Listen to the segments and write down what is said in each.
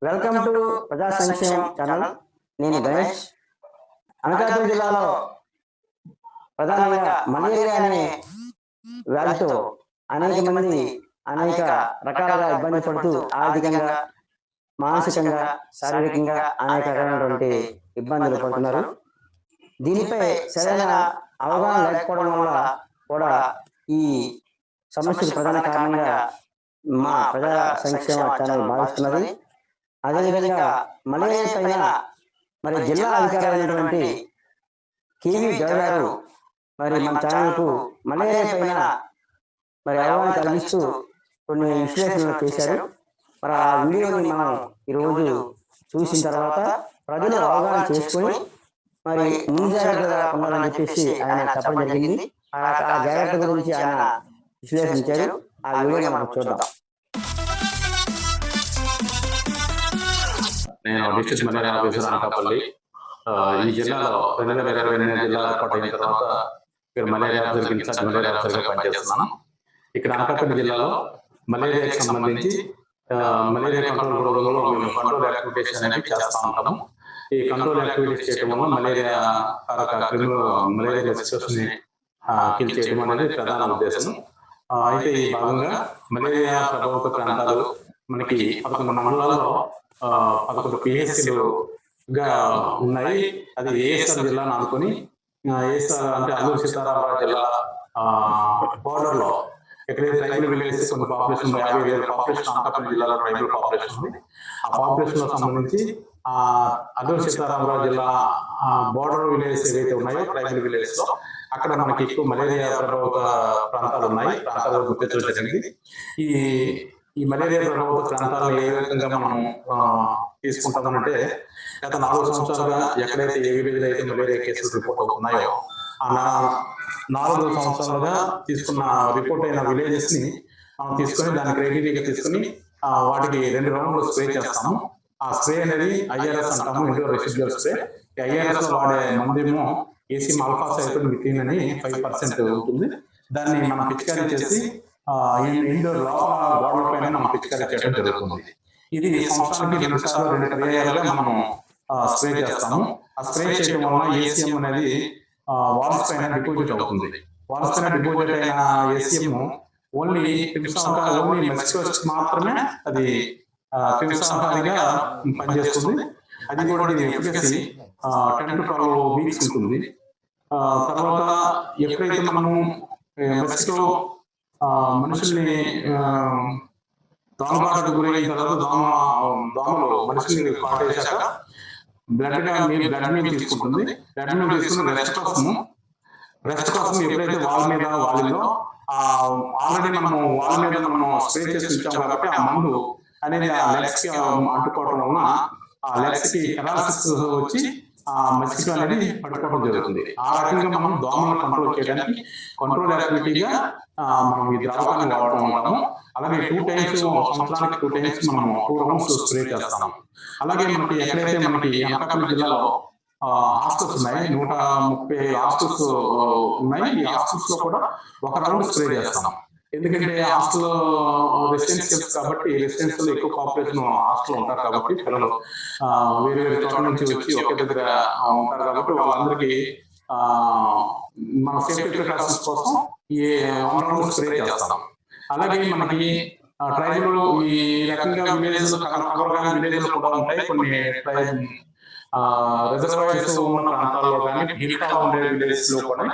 Welcome to ప్రజా సంక్షేమం channel. నేను గణేష్. అనకాపల్లి జిల్లాలో ప్రధానంగా మలేరియా అనే వ్యాధితో అనేక మంది అనేక రకాలుగా ఇబ్బంది పడుతూ ఆర్థికంగా, మానసికంగా, శారీరకంగా అనేక రకాలైనటువంటి ఇబ్బందులు పడుతున్నారు. దీనిపై సరైన అవగాహన లేకపోవడం వల్ల కూడా ఈ సమస్యకు ప్రధాన కారణంగా మా ప్రజా సంక్షేమ ఛానల్ భావిస్తున్నది. అదేవిధంగా మలేరియా పైన మరి జిల్లా అధికారులైనటువంటి కేవీ గౌడ్ గారు మరి మన ఛానల్కు మలేరియా పైన మరి అవగాహన కలిగిస్తూ కొన్ని విశ్లేషణలు చేశారు. మరి ఆ వీడియోని మనం ఈరోజు చూసిన తర్వాత ప్రజలు అవగాహన చేసుకొని మరి ముందు జాగ్రత్తగా ఉండాలని చెప్పేసి ఆయన చెప్పడం జరిగింది. ఆ జాగ్రత్త గురించి ఆయన విశ్లేషించారు. ఆ వీడియోని మనం చూద్దాం. నేను డిస్ట్రిక్ట్ మలేరియా ఆఫీసర్ అనకాపల్లి. ఈ జిల్లాలో 2028 జిల్లా ఏర్పాటైన తర్వాత ఇక్కడ మలేరియా ఆఫీసర్ ఇన్ఛార్జ్ మలేరియా ఆఫీసర్గా పనిచేస్తున్నాను. ఇక్కడ అనకాపల్లి జిల్లాలో మలేరియాకి సంబంధించి మలేరియా కంట్రోల్ ప్రోగ్రాంలో మేము కంట్రోల్ యాక్టివిటీస్ అనేవి చేస్తూ ఉంటాము. ఈ కంట్రోల్ యాక్టివిటీస్ చేయడం వల్ల మలేరియా మలేరియా సిచ్యువేషన్ ని కిల్ చేయడం అనేది ప్రధాన ఉద్దేశం. అయితే ఈ భాగంగా మలేరియా ప్రభావిత ప్రాంతాలు మనకి 11 మండలాల్లో 11 PHCలుగా ఉన్నాయి. అది ఏఎస్ఆర్ జిల్లాను అనుకుని ఏఎస్ఆర్ అంటే అల్లూరు సీతారామరాజు జిల్లా బోర్డర్ లో ఎక్కడైతే ట్రైబల్ విలేజెస్ కొన్ని పాపులేషన్ 50,000 పాపులేషన్ అనకాపల్లి జిల్లాలో ట్రైబల్ పాపులేషన్ ఉంది. ఆ పాపులేషన్ లో సంబంధించి అల్లూరు సీతారామరాజు జిల్లా బోర్డర్ విలేజెస్ ఏవైతే ఉన్నాయో ట్రైబల్ విలేజెస్ లో అక్కడ మనకి ఎక్కువ మలేరియా ప్రభావిత ప్రాంతాలు ఉన్నాయి. ప్రాంతాలు గుర్తించడం జరిగింది. ఈ మలేరియా ప్రభావిత ప్రాంతాలను ఏ విధంగా మనం తీసుకుంటామంటే గత 4 సంవత్సరాలుగా ఎక్కడైతే ఏ విలేజ్లో అయితే మలేరియా కేసులు రిపోర్ట్ అవుతున్నాయో ఆ 4 సంవత్సరాలుగా తీసుకున్న రిపోర్ట్ అయిన విలేజెస్ ని మనం తీసుకొని దాన్ని క్రైటీరియాగా తీసుకుని వాటికి 2 రౌండ్లు స్ప్రే చేస్తాము. ఆ స్ప్రే అనేది IRS అంటాము, ఇండోర్ రెసిడ్యువల్ స్ప్రే. IRS లో వాడే మందేమో ఏసీఎం ఆల్ఫా సైక్లోన్ మిథిలిన్ అని 5% ఉంటుంది. దాన్ని మనం పిచికారీ చేసి ఇండోర్ లోపల గోడల పైన మనం పిచికారీ చేయడం జరుగుతుంది. ఇది సంవత్సరానికి 2 సార్లు 2 పర్యాయాలుగా మనం స్ప్రే చేస్తాము. ఆ స్ప్రే చేయడం వల్ల ఏసీఎం అనేది వాల్స్ పైన డిపాజిట్ అవుతుంది. వాల్స్ పైన డిపాజిట్ అయిన ఏసీఎం ఓన్లీ మెస్కిటోస్ మాత్రమే అది క్రిమిసంహారిగా పనిచేస్తుంది. అది కూడా ఎఫికసీ 10 to 12 వీక్స్ ఉంటుంది. తర్వాత ఎప్పుడైతే మనము మెస్కిటో మనుషుల్ని దోమబాటకు గురైన తర్వాత దోమలు మనుషుల్ని కాటేశాక బ్లడ్ మీద తీసుకుంటుంది. బ్లడ్ మీద తీసుకుని రెస్ట్ కోసం ఎప్పుడైతే వాలిందో ఆల్రెడీ మనం వాళ్ళ మీద మనం స్ప్రే చేసి ఇచ్చాం కాబట్టి ఆ మందు అనేది ఆ లెగ్స్ కి అంటుకోవడం వలన ఆ లెగ్స్ కి పెరాలసిస్ వచ్చి ఆ మస్కిటో అనేది పడిపోవడం జరుగుతుంది. ఆ రకంగా మనం దోమలను కంట్రోల్ చేయడానికి కంట్రోల్ యాక్టివిటీగా మనం ఈ ద్రావకాన్ని వాడుతూ ఉంటాము. అలాగే 2 times సంవత్సరానికి 2 times మనం 2 rounds స్ప్రే చేస్తాము. అలాగే మనకి ఎక్కడైతే మనకి అనకాపల్లి జిల్లాలో హాస్టల్స్ ఉన్నాయి, 130 హాస్టల్స్ ఉన్నాయి. ఈ హాస్టల్స్ లో కూడా 1 రౌండ్ స్ప్రే చేస్తాం. ఎందుకంటే హాస్టల్ రెసిడెన్షియల్స్ కాబట్టి రెసిడెన్షియల్ ఎక్కువ పాపులేషన్ హాస్టల్ ఉంటారు కాబట్టి పిల్లలు వేరే చోట్ల నుంచి వచ్చి ఒకే దగ్గర ఉంటారు కాబట్టి వాళ్ళందరికీ మన సేఫ్టీ ప్రికాషన్స్ కోసం ఈ 1 రౌండ్ స్ప్రే చేస్తాం. అలాగే మనకి ట్రైబల్ ఈ రకంగా విలేజ్ విలేజ్ కూడా ఉంటాయి. కొన్ని రిజర్వాయర్స్ ఉన్న ప్రాంతాల్లో కానీ హిల్టా ఉండే విలేజెస్ లో కూడా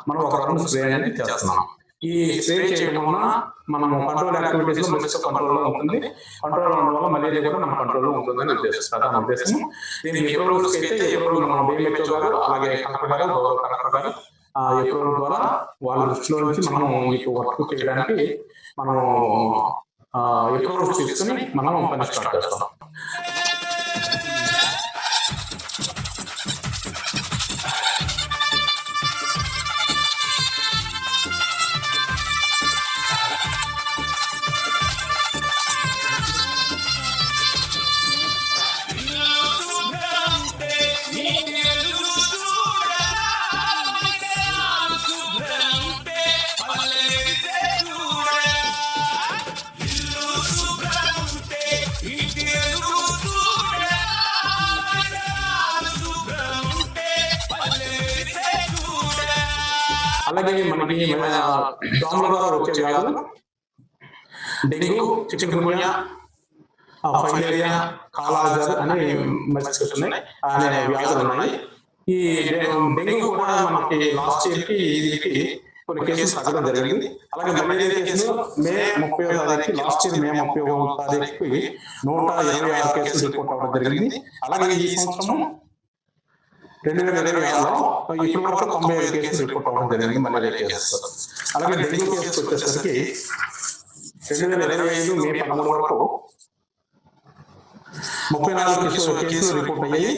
మనం 1 రౌండ్ స్ప్రే అనేది చేస్తున్నాం. ఈ స్ప్రే చేయడం వల్ల మనము కంట్రోల్ యాక్టివిటీస్ లో మెస్కిటో కంట్రోల్ లో ఉంటుంది. కంట్రోల్ ఉండడం వల్ల మలేరియా కూడా మన కంట్రోల్ లో ఉంటుందని ప్రధాన ఉద్దేశం. దీనికి ఏప్రిల్ అయితే ఏప్రిల్ మన BMHO గారు అలాగే కలెక్టర్ గారు ఏప్రిల్ ద్వారా వాళ్ళ దృష్టిలో నుంచి మనం మీకు వర్క్ చేయడానికి మనం ఏప్రిల్ తీసుకుని మనం పని స్టార్ట్ చేస్తాం. India అలాగే మనకి దోమల ద్వారా వచ్చే వ్యాధులు డెంగ్యూ, చికెన్గున్యా, ఫైలేరియా, కాలాజర్ అనే మస్కిటోస్ ఉన్నాయి, అనే వ్యాధులు ఉన్నాయి. ఈ డెంగ్యూ కూడా మనకి లాస్ట్ ఇయర్ కి ఇది కొన్ని కేసులు తగ్గడం జరిగింది. అలాగే మలేరియా కేసులు మే 30వ తారీఖు, లాస్ట్ ఇయర్ మే 30వ తారీఖుకి 126 కేసులు రిపోర్ట్ అవ్వడం జరిగింది. అలాగే ఈ సంవత్సరం 2026లో ఇప్పటి వరకు 95 కేసులు రిపోర్ట్ అవ్వడం జరిగింది మలేరియా కేసు. అలాగే డెంగ్యూ కేసు వచ్చేసరికి 2025 మే 13 వరకు 34 కేసులు రిపోర్ట్ అయ్యాయి.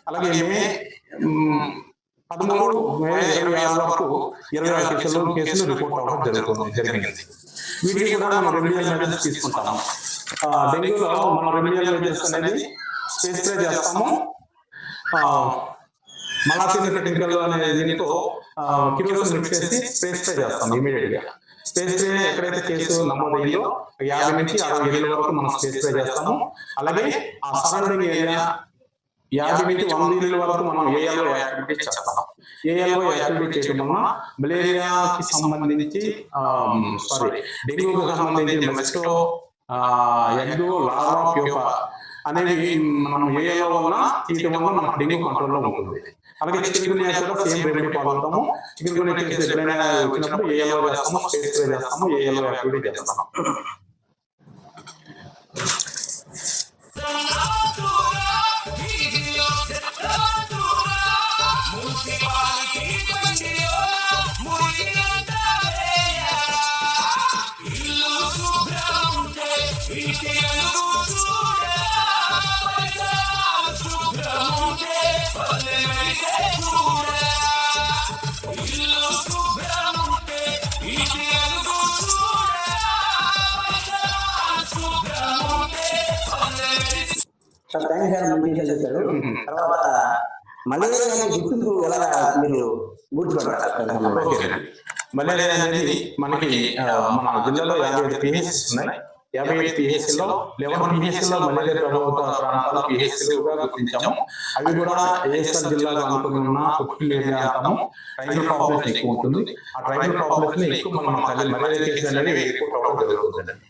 అలాగే మే 13 మే 26 వరకు 26 కేసులు రిపోర్ట్ అవ్వడం జరిగింది. వీటికి కూడా మనం రెమెడియల్ మెజర్స్ తీసుకుంటాము. డెంగ్యూలో మనం రెమెడియల్ మెజర్స్ అనేది స్ప్రే చేస్తాము. మలాసిన్ టెక్నికల్ అనే దీనితో కిరోసిన్ మిక్స్ చేసి స్ప్రే చేస్తాం ఇమీడియట్ గా. స్ప్రే ఎక్కడైతే కేసు నమోదయ్యిందో 50 నుంచి 60 ఏళ్ళ వరకు మనం స్ప్రే చేస్తాము. అలాగే ఆ సరౌండింగ్ ఏరియా 50 నుంచి 100 ఏళ్ళ వరకు మనం ఏఎల్ఓ యాక్టివిటీ చేస్తాం. ఏఎల్ఓ యాక్టివిటీ చేయడం వల్ల మలేరియాకి సంబంధించి డెంగ్యూకి సంబంధించి మస్కిటో ఎగ్గు, లార్వా, ప్యూపా అనేవి మనం ఏఎల్ఓ వల్ల తీయడం వల్ల మనకు డెంగ్యూ కంట్రోల్లో ఉంటుంది. అలాగే చికెన్గున్యా కూడా సేమ్ రెమెడీ ఫాలో అవుతాము. చికెన్గున్యా కేసు ఎప్పుడైనా వచ్చినప్పుడు ఏఎల్ఓ చేస్తాము, స్ప్రే చేస్తాము, ఏఎల్ఓ యాక్టివిటీ చేస్తాము. తర్వాత మలేరియా గుర్తింపు ఎలా మీరు గుర్తుపడతారు? మలేరియా అనేది మనకి మన జిల్లాలో 55 PHCs ఉన్నాయి. 55 PHCలో 11 PHCలో మలేరియా ప్రభావిత ప్రాంతాలు PHCలుగా గుర్తించాము. అవి కూడా ఏఎస్ఆర్ జిల్లాలో అనుకుని ఉన్న కుక్కిల్ ఏరియా అంటాము. ట్రైబల్ పాపులేషన్ ఎక్కువ ఉంటుంది. ఆ ట్రైబల్ పాపులేషన్ ఎక్కువ మనం మలేరియా కేసులు అనేవి ఎక్కువ రావడం జరుగుతుందండి.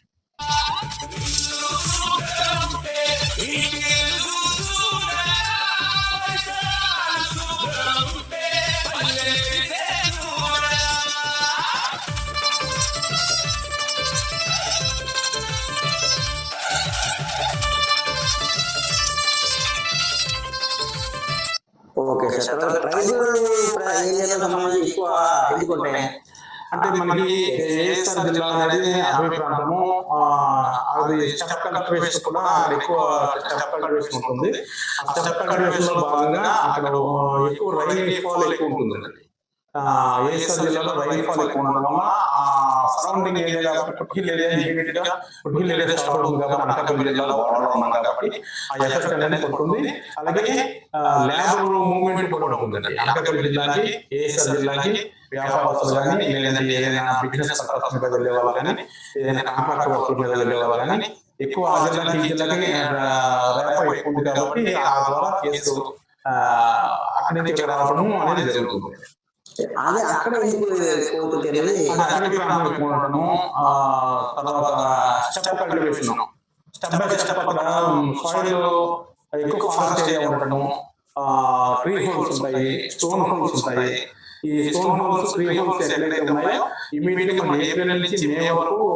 Okay sir. ట్రైబల్ ఏరియాలో సంబంధించి ఎక్కువ ఎందుకుంటాయి అంటే మనకి ఏఎస్ఆర్ జిల్లా అనేది అడవి ప్రాంతము. అది స్టెప్ కల్టివేషన్ కూడా అక్కడ ఎక్కువ స్టెప్ కల్టివేషన్ ఉంటుంది. ఆ స్టెప్ కల్టివేషన్ లో భాగంగా అక్కడ ఎక్కువ రైన్ ఫాల్ ఎక్కువ ఉంటుందండి. ఏఎస్ఆర్ జిల్లాలో రైన్ ఫాల్ ఎక్కువ ఉండడం వల్ల ఆ సరౌండింగ్ ఏరియా కుట్టిల్ ఏరియా ఇమీడియట్ గా కుట్టిల్ ఏరియా స్టార్ట్ అవుతుంది కాబట్టి అనకాపల్లి జిల్లాలో బాగా ఉన్నాం కాబట్టి ఆ ఎఫెక్ట్ అనేది పడుతుంది. అలాగే లేబర్ మూవ్మెంట్ కూడా ఉంటుందండి. అనకాపల్లి జిల్లాకి, ఏఎస్ఆర్ జిల్లాకి వ్యాపారస్తులు కానీ, లేదంటే ఏదైనా బిజినెస్ పర్పస్ మీద వెళ్ళే వాళ్ళు కానీ, ఏదైనా కాంట్రాక్ట్ వర్క్ మీద వెళ్ళే వాళ్ళు కానీ ఎక్కువ ఆ జిల్లాకి ఈ జిల్లాకి రేప ఎక్కువ ఉంది కాబట్టి ఆ ద్వారా కేసు అక్కడి నుంచి రావడం అనేది జరుగుతుంది. అదే అక్కడ తర్వాత step cultivation, step by step అక్కడ సాయిల్ ఎక్కువ ఫారెస్ట్ ఏరియా ఉండటము, ట్రీ హోల్స్ ఉంటాయి, స్టోన్ హోల్స్ ఉంటాయి. ఈ స్టోన్ హోల్స్, ట్రీ హోల్స్ ఎక్కడైతే ఉన్నాయో ఇమీడియట్ గా మన ఏప్రిల్ నుంచి మే వరకు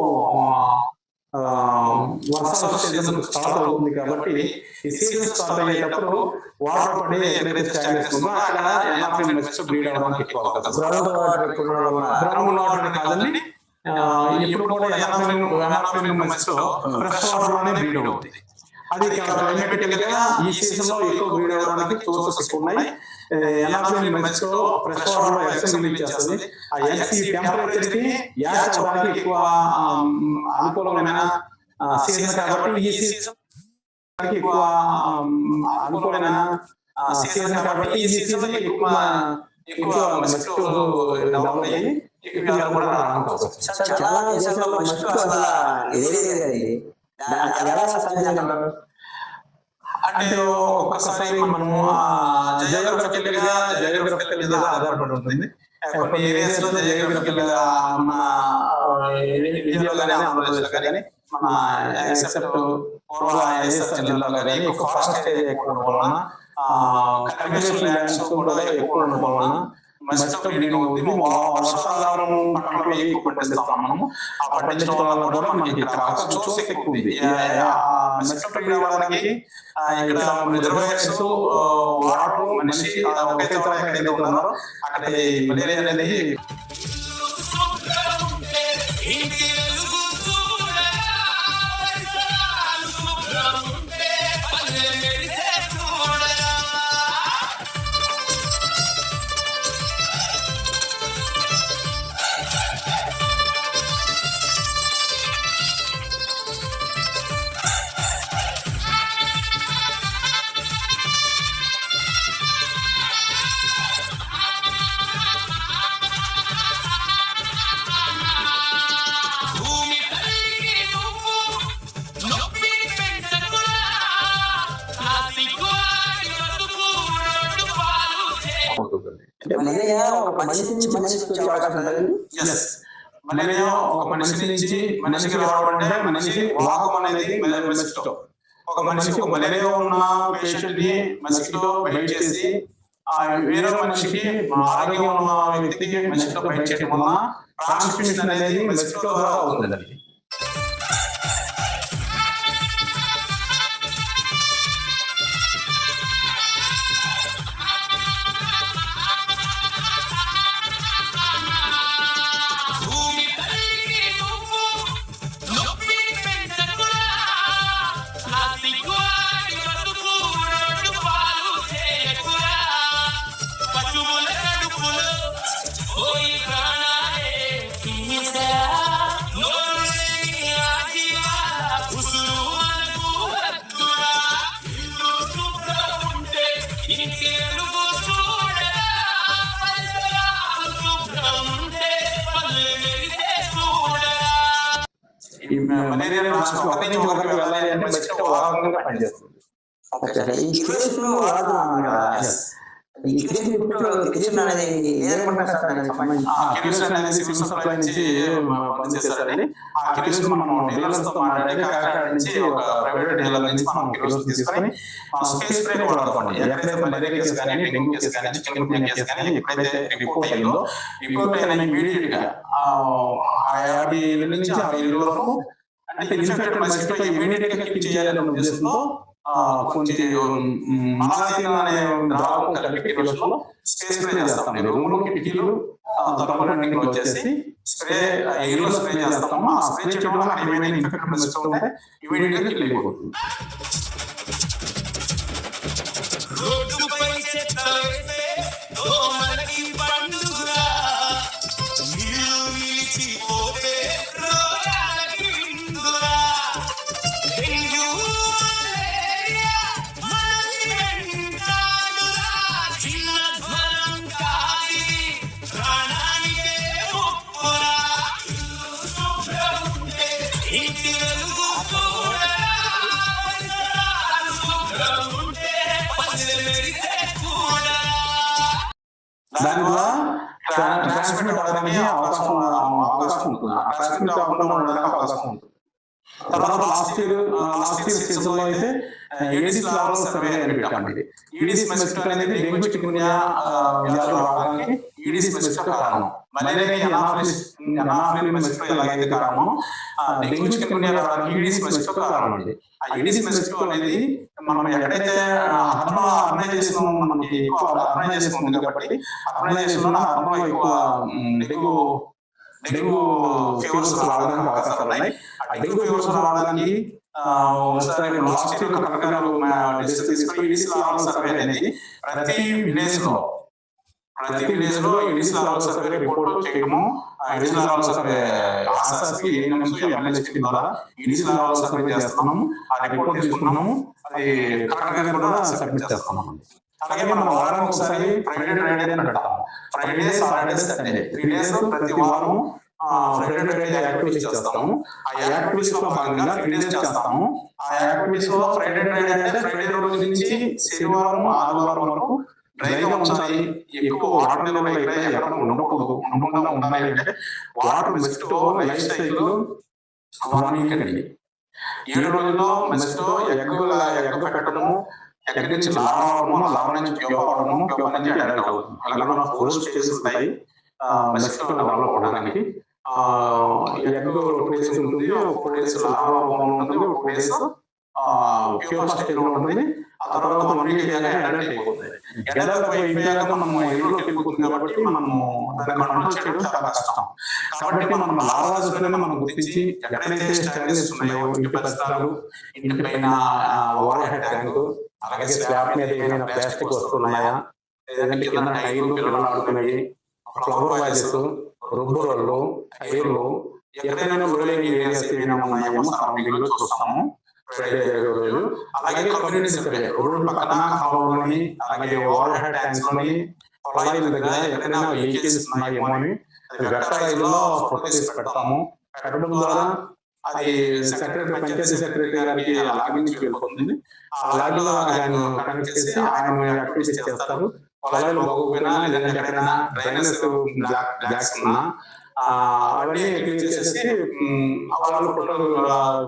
వర్షాల సీజన్ స్టార్ట్ అవుతుంది కాబట్టి ఈ సీజన్ స్టార్ట్ అయ్యేటప్పుడు వాటర్ పడి ఎక్కడైతే స్టాగ్నేషన్ ఉందో అక్కడ ఎనాఫిన్ మస్కిటో బ్రీడ్ అవడానికి ఎక్కువ అవకాశం. గ్రౌండ్ వాటర్ కాదండి, ఇప్పుడు కూడా ఎనాఫిన్ మస్కిటో ఫ్రెష్ వాటర్ లోనే బ్రీడ్ అవుతుంది. అది క్లైమేటికల్ గా ఈ సీజన్ లో ఎక్కువ బ్రీడ్ అవడానికి సోర్సెస్ ఎక్కువ ఉన్నాయి. ఎనాఫిన్ మస్కిటో ఫ్రెష్ వాటర్ లో ఎగ్స్ రిలీజ్ చేస్తుంది. ఆ ఎగ్స్ ఈ టెంపరేచర్ కి యాచ్ అవడానికి ఎక్కువ అనుకూలమైన సీజన్ కాబట్టి ఈ సీజన్ ఎక్కువ అనుకూలమైన సీజన్ కాబట్టి ఈ సీజన్ ఎక్కువ మస్కిటో డెవలప్ అయ్యి చాలా దేశాల్లో మస్కిటో అంటే ఒక్కొక్కసారి మనము జియోగ్రఫికల్ మీద ఆధారపడి ఉంటుంది. కొన్ని ఏరియాస్ లో జియోగ్రఫికల్ మన ఇండియాలో కానీ ఆంధ్రప్రదేశ్ లో కానీ మన ఎక్సెప్ట్ పూర్వ ఐఎస్ఆర్ జిల్లాలో కానీ ఎక్కువ ఫారెస్ట్ ఏరియా ఎక్కువ ఉండడం వలన కల్టివేషన్ ల్యాండ్స్ కూడా ఎక్కువ ఉండడం వలన మస్కిటో బ్రీడింగ్ అవుతుంది. వర్షాకాలం పంటలు ఎక్కువ పండిస్తాం మనము. ఆ పండించడం వల్ల కూడా మనకి సోర్స్ ఎక్కువ ఉంది. మస్కిటో బ్రీడింగ్ అవ్వడానికి ఇక్కడ రిజర్వాయర్స్ వాటర్ మనిషి ఒకే చోట ఎక్కడైతే ఉన్నారో అక్కడ మలేరియా అనేది మలేరియా ఒక మనిషి నుంచి మనిషికి వచ్చే అవకాశం ఉంటుందండి. మలేరియా ఒక మనిషి నుంచి మనిషికి రావడం అంటే మనిషి వాహకం అనేది మస్కిటో. ఒక మనిషికి మలేరియా ఉన్న పేషెంట్ ని మస్కిటో బైట్ చేసి వేరే మనిషికి ఆరోగ్యం ఉన్న వ్యక్తికి మస్కిటో బైట్ చేయడం వలన ట్రాన్స్మిషన్ అనేది మస్కిటో ద్వారా అవుతుందండి. ఈ మలేరియా ఒకరి నుంచి ఒకరికి వెళ్ళాలి అంటే మస్కిటో వాహకంగా పనిచేస్తుంది. ఈ క్రియేషన్ వాడుతున్నాం కదా, ఈ క్రియేషన్ అనేది కిరోసిన్ అనేది సివిల్ సప్లై నుంచి పనిచేస్తారండి. ఆ కిరోసిన్ మనం డీలర్స్ తో మాట్లాడి కాకినాడ నుంచి ఒక ప్రైవేట్ డీలర్ నుంచి మనం కిరోసిన్ తీసుకొని మనం స్పేస్ స్ప్రే వాడతాం. ఎక్కడైతే మలేరియా కేసు కానీ డెంగ్యూ కేసు కానీ చికెన్ గున్యా కేసు కానీ ఎప్పుడైతే రిపోర్ట్ అయిందో రిపోర్ట్ అయిన ఇమీడియట్ గా 50 నుంచి 60 వరకు అంటే ఇన్ఫెక్టెడ్ మస్కిటో ఇమీడియట్ గా కిల్ చేయాలనే ఉద్దేశంతో కొంచెం మలాథిన్ అనే ద్రావకం కలిపి కిరోసిన్లో స్ప్రే చేస్తాం. రూమ్ లోకి కిటికీలు తలుపులన్నీ వచ్చేసి స్ప్రే ఎయిర్ లో స్ప్రే చేస్తాము. ఆ స్ప్రే చేయడం వల్ల అక్కడ ఏమైనా ఇన్ఫెక్టెడ్ మస్కిటో ఉంటే ఇమీడియట్ గా కిల్ అయిపోతుంది. దాని ద్వారా ట్రాన్స్మిట్ అవ్వడానికి అవకాశం ఉంటుంది. ట్రాన్స్మిట్ అవ్వకుండా ఉండడానికి అవకాశం ఉంటుంది. తర్వాత లాస్ట్ ఇయర్ సీజన్ లో అయితే ఏడిస్ లార్వల్ సర్వే అని పెట్టామండి. ఈడిస్ మస్కిటో అనేది డెంగ్యూ చికెన్ గున్యా వ్యాధులు రావడానికి ఈడిస్ మస్కిటో కారణం. మలేరియా అనాఫిలిన్ మస్కిటో ఎలాగైతే కారణమో డెంగ్యూ చికెన్ గున్యా రావడానికి ఈడిస్ మస్కిటో కారణం అండి. ఆ ఈడిస్ మస్కిటో అనేది మనం ఎక్కడైతే అర్బనైజేషన్ మనకి ఎక్కువ అర్బనైజేషన్ ఉంది కాబట్టి అర్బనైజేషన్ లో ఎక్కువ డెంగ్యూ ఫీవర్స్ రావడానికి అవకాశాలు ఉన్నాయి. ఆ డెంగ్యూ ఫీవర్స్ రావడానికి లాస్ట్ ఇయర్ కలెక్టర్ గారు ఈడిస్ లార్వల్ సర్వే అనేది ప్రతి విలేజ్ లో ఈడిస్ లార్వల్ సర్వే రిపోర్ట్ చేయడము, ఈడిస్ లార్వల్ సర్వే ఆశాస్కి ఏఎన్ఎంస్ ఎమ్మెల్యేస్ ద్వారా ఈడిస్ లార్వల్ సర్వే చేస్తున్నాము. ఆ రిపోర్ట్ తీసుకున్నాము. అది కలెక్టర్ గారు కూడా సబ్మిట్ చేస్తున్నాము. అలాగే మనం వారానికి ఒకసారి ఫ్రైడే అని పెడతాము. ఫ్రైడే, సాటర్డే, సండే 3 days ప్రతి వారము ఫ్రైడే యాక్టివిటీస్ చేస్తాము. ఆ యాక్టివిటీస్ లో భాగంగా 3 days చేస్తాము. ఆ యాక్టివిటీస్ లో ఫ్రైడే అంటే ఫ్రైడే రోజు నుంచి శనివారం, ఆదివారం వరకు డ్రైగా ఉంచాలి. ఎక్కువ వాటర్ లెవెల్ అయితే ఎక్కడ ఉండకూడదు. ఉండకుండా ఉండాలి అంటే వాటర్ మెస్టో లైఫ్ సైకిల్ 1 వీక్ అండి. 7 రోజుల్లో మెస్టో ఎగ్ పెట్టడము, ఎగ్ నుంచి లార్వా అవడము, లార్వా నుంచి ప్యూపా అవడము, ప్యూపా నుంచి అడల్ట్ అవుతుంది. అలాగే 4 స్టేజెస్ ఉంటాయి మెస్టో డెవలప్ అవడానికి. ఎగ్ 2 days ఉంటుంది, 4 days లార్వా ఫామ్ ఉంటుంది, 2 days ప్యూపా స్టేజ్ లో ఉంటుంది. ఆ తర్వాత 1 వీక్ అడల్ట్ అయిపోతుంది. అడల్ట్ అయిపోయాక మనం ఎరువులోకి వెళ్ళిపోతుంది కాబట్టి మనము దాన్ని కంట్రోల్ చేయడం చాలా కష్టం. కాబట్టి మనం లార్వా దశలోనే మనం గుర్తించి ఎక్కడైతే స్టాగ్నెన్స్ ఉన్నాయో, ఇంటి పరిసరాలు, ఇంటి పైన ఓవర్ హెడ్ ట్యాంక్, అలాగే స్లాబ్ మీద ఏమైనా ప్లాస్టిక్ వస్తువులు ఉన్నాయా, లేదంటే కింద టైర్లు పిల్లలు ఆడుకునేవి, ఫ్లవర్ వాజెస్, రుబ్బు రోళ్ళు, టైర్లు, ఎక్కడైనా లోలే ఏరియాస్ ఏమైనా ఉన్నాయేమో సరౌండింగ్ లో చూస్తాము ఫ్రైడే రోజు. అలాగే కమ్యూనిటీ సర్వే, రోడ్ల పక్కన, కాలువలోని, అలాగే ఓవర్ హెడ్ ట్యాంక్స్ లోని, పొలాయిల దగ్గర ఎక్కడైనా లీకేజెస్ ఉన్నాయేమో అని గట్టాయిలో ఫోటో తీసి పెడతాము. పెట్టడం ద్వారా అది సెక్రటరీ, పంచాయతీ సెక్రటరీ గారికి లాగిన్కి వెళ్ళిపోతుంది. ఆ లాగిన్ లో ఆయన కనెక్ట్ చేసి ఆయన యాక్టివిటీస్ చేస్తారు. పొలాయిలు బాగోపోయినా, లేదంటే ఎక్కడైనా డ్రైనేజ్ బ్లాక్స్ ఉన్నా అవన్నీ క్లియర్ చేసేసి వాళ్ళు ఫోటోలు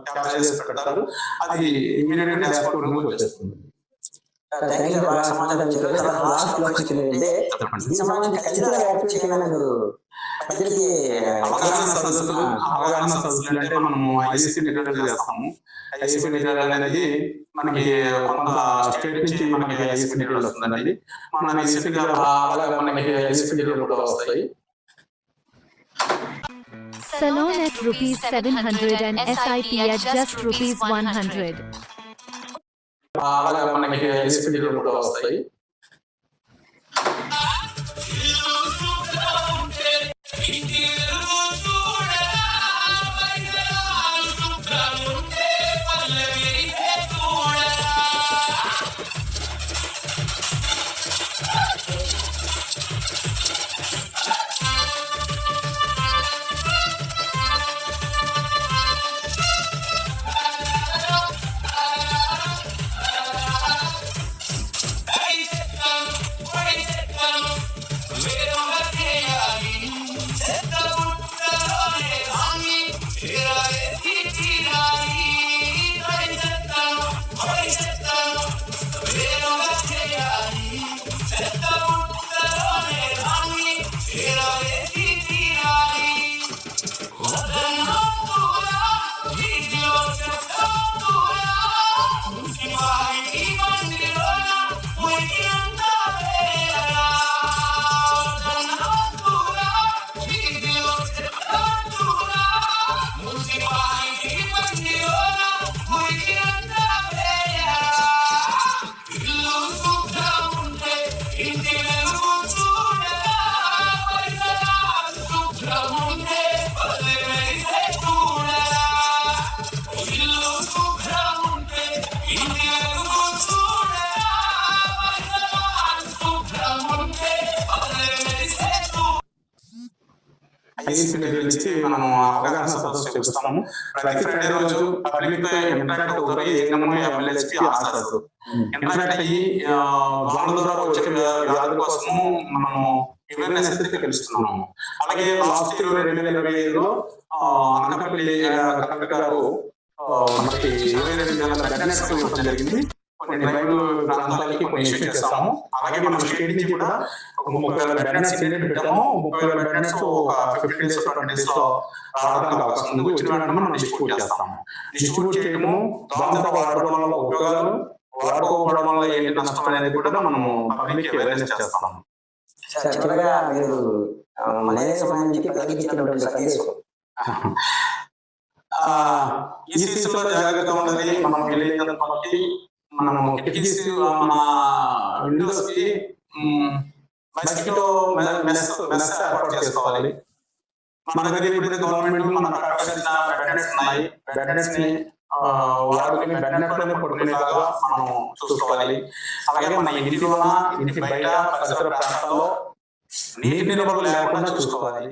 క్యాప్చర్ చేసి పెడతారు. అది ఇమీడియట్ గా డాష్ బోర్డ్ నుంచి వచ్చేస్తుంది. అవగాహన సదస్సులు అంటే మనము ఐసీసీ మెటీరియల్ చేస్తాము. ఐసీసీ మెటీరియల్ అనేది మనకి కొంత స్టేట్ నుంచి మనకి ఐసీసీ మెటీరియల్ వస్తుందండి. మన ఐసీసీ అలాగే మనకి ఐసీసీ మెటీరియల్ కూడా వస్తాయి. Salon at ₹700 and SIP at just ₹100. అలాగే మనకి ఐసీసీ మెటీరియల్ కూడా వస్తాయి. ఐసీసీ మెటీరియల్ ఇచ్చి మనం అవగాహన సదస్సు చేపిస్తాము. ప్రతి ఫ్రైడే రోజు పబ్లిక్ ఇంటరాక్ట్ అవుతారు. ఏమన్నా ఎమ్మెల్యేస్కి ఆశాసు ఇంటరాక్ట్ అయ్యి వాళ్ళ ద్వారా వచ్చే వ్యాధుల కోసము మనము అవేర్నెస్ అయితే తెలుస్తున్నాము. అలాగే లాస్ట్ 2025లో అనకాపల్లి కలెక్టర్ గారు మనకి 22,000 బెడ్ నెట్స్ ఇవ్వడం జరిగింది. కొన్ని ట్రైబల్ ప్రాంతాలకి కొన్ని ఇష్యూ చేస్తాము. అలాగే మన స్టేట్ నుంచి కూడా 30,000 బెడ్ నెట్స్ ఇండియట్ పెట్టాము. 30,000 బెడ్ నెట్స్ 15 days 20 days లో రావడానికి అవకాశం ఉంది. వచ్చిన వెంటనే మనం డిస్ట్రిబ్యూట్ చేస్తాము. డిస్ట్రిబ్యూట్ చేయడము, దాంతో వాడుకోవడం వల్ల ఉపయోగాలు, వాడుకోవడం వల్ల ఏంటి నష్టం అనేది కూడా మనము పబ్లిక్ అవేర్నెస్ చేస్తాము. ఈ సీజన్ లో జాగ్రత్త ఉండాలి. మనం వెళ్ళేదాన్ని బట్టి మనము కిటికీస్, మన విండోస్ కి మస్కిటో మెస్ ఏర్పాటు చేసుకోవాలి. మన దగ్గర ఇప్పుడు గవర్నమెంట్ మన బెడ్ నెట్స్ ఉన్నాయి. బెడ్ నెట్స్ ని వాడుకుని బెడ్ నెట్ లోనే పడుకునేలాగా మనం చూసుకోవాలి. అలాగే మన ఇంటిలోన, ఇంటి బయట, పరిసర ప్రాంతాల్లో నీటి నిల్వలు లేకుండా చూసుకోవాలి.